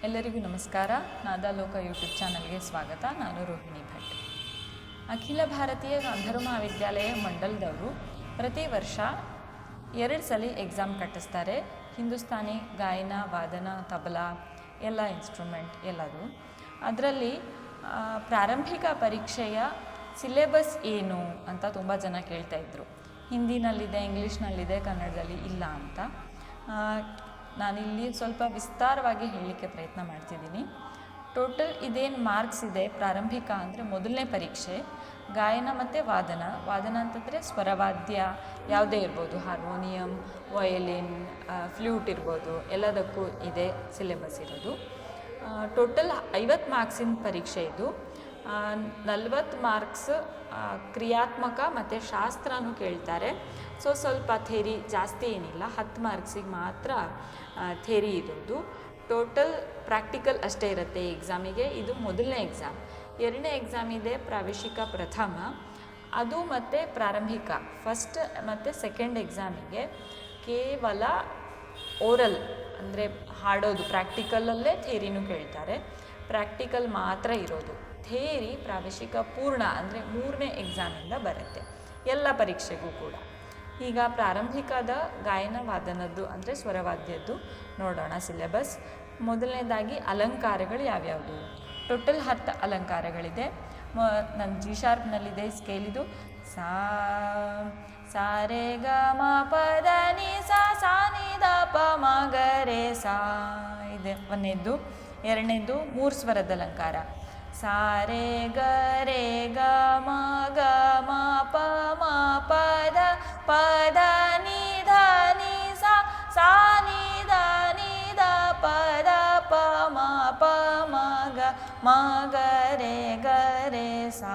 ಎಲ್ಲರಿಗೂ ನಮಸ್ಕಾರ. ನಾದಾಲೋಕ ಯೂಟ್ಯೂಬ್ ಚಾನಲ್ಗೆ ಸ್ವಾಗತ. ನಾನು ರೋಹಿಣಿ ಭಟ್. ಅಖಿಲ ಭಾರತೀಯ ಗಾಂಧರ್ವ ಮಹಾವಿದ್ಯಾಲಯ ಮಂಡಲದವರು ಪ್ರತಿ ವರ್ಷ 2 ಸಲ ಎಕ್ಸಾಮ್ ಕಟ್ಟಿಸ್ತಾರೆ. ಹಿಂದೂಸ್ತಾನಿ ಗಾಯನ, ವಾದನ, ತಬಲಾ ಎಲ್ಲ ಇನ್ಸ್ಟ್ರೂಮೆಂಟ್ ಎಲ್ಲದು. ಅದರಲ್ಲಿ ಪ್ರಾರಂಭಿಕ ಪರೀಕ್ಷೆಯ ಸಿಲೆಬಸ್ ಏನು ಅಂತ ತುಂಬ ಜನ ಕೇಳ್ತಾಯಿದ್ರು. ಹಿಂದಿನಲ್ಲಿದೆ, ಇಂಗ್ಲೀಷ್ನಲ್ಲಿದೆ, ಕನ್ನಡದಲ್ಲಿ ಇಲ್ಲ ಅಂತ. ನಾನಿಲ್ಲಿ ಸ್ವಲ್ಪ ವಿಸ್ತಾರವಾಗಿ ಹೇಳಲಿಕ್ಕೆ ಪ್ರಯತ್ನ ಮಾಡ್ತಿದ್ದೀನಿ. ಟೋಟಲ್ ಇದೇನು ಮಾರ್ಕ್ಸ್ ಇದೆ, ಪ್ರಾರಂಭಿಕ ಅಂದರೆ ಮೊದಲನೇ ಪರೀಕ್ಷೆ, ಗಾಯನ ಮತ್ತು ವಾದನ ಅಂತಂದರೆ ಸ್ವರವಾದ್ಯ ಯಾವುದೇ ಇರ್ಬೋದು, ಹಾರ್ಮೋನಿಯಂ, ವಯಲಿನ್, ಫ್ಲ್ಯೂಟ್ ಇರ್ಬೋದು, ಎಲ್ಲದಕ್ಕೂ ಇದೆ ಸಿಲೆಬಸ್ ಇರೋದು. ಟೋಟಲ್ 50 ಮಾರ್ಕ್ಸಿನ ಪರೀಕ್ಷೆ ಇದು. 40 ಮಾರ್ಕ್ಸ್ ಕ್ರಿಯಾತ್ಮಕ ಮತ್ತು ಶಾಸ್ತ್ರನೂ ಕೇಳ್ತಾರೆ. ಸ್ವಲ್ಪ ಥೇರಿ ಜಾಸ್ತಿ ಏನಿಲ್ಲ, 10 ಮಾರ್ಕ್ಸಿಗೆ ಮಾತ್ರ ಥೇರಿ ಇರೋದು. ಟೋಟಲ್ ಪ್ರಾಕ್ಟಿಕಲ್ ಅಷ್ಟೇ ಇರುತ್ತೆ ಈ ಎಕ್ಸಾಮಿಗೆ. ಇದು ಮೊದಲನೇ ಎಕ್ಸಾಮ್. 2ನೇ ಎಕ್ಸಾಮ್ ಇದೆ ಪ್ರಾವೇಶಿಕ ಪ್ರಥಮ, ಅದು ಮತ್ತು ಪ್ರಾರಂಭಿಕ ಫಸ್ಟ್ ಮತ್ತು ಸೆಕೆಂಡ್ ಎಕ್ಸಾಮಿಗೆ ಕೇವಲ ಓರಲ್ ಅಂದರೆ ಹಾಡೋದು, ಪ್ರಾಕ್ಟಿಕಲಲ್ಲೇ ಥೇರಿನೂ ಕೇಳ್ತಾರೆ. ಪ್ರಾಕ್ಟಿಕಲ್ ಮಾತ್ರ ಇರೋದು. ಥೇರಿ ಪ್ರಾವೇಶಿಕ ಪೂರ್ಣ ಅಂದರೆ 3ನೇ ಎಕ್ಸಾಮಿಂದ ಬರುತ್ತೆ ಎಲ್ಲ ಪರೀಕ್ಷೆಗೂ ಕೂಡ. ಈಗ ಪ್ರಾರಂಭಿಕದ ಗಾಯನ ವಾದನದ್ದು ಅಂದರೆ ಸ್ವರವಾದ್ಯದ್ದು ನೋಡೋಣ ಸಿಲೆಬಸ್. ಮೊದಲನೇದಾಗಿ ಅಲಂಕಾರಗಳು ಯಾವ್ಯಾವುದು. ಟೋಟಲ್ 10 ಅಲಂಕಾರಗಳಿದೆ. ನನ್ನ ಜಿ ಶಾರ್ಪ್ನಲ್ಲಿದೆ ಸ್ಕೇಲಿದು. ಸಾ ರೇ ಗ ಮ ಪ ದ ನಿ ಸಾ ನಿ ದ ಪ ಮ ಗ ರೇ ಸಾ ಇದೆ ಒಂದನೇದ್ದು. ಎರಡನೇದು 3 ಸ್ವರದ ಅಲಂಕಾರ. ಸಾ ರೇ ಗ ಮ ಗ ಮ ಪ ಮ ಪ ದ ನಿ ಧ ನಿ ಸಾ ನಿ ದ ಪ ದ ಪ ಮ ಗ ಮ ಗ ರೇ ಸಾ.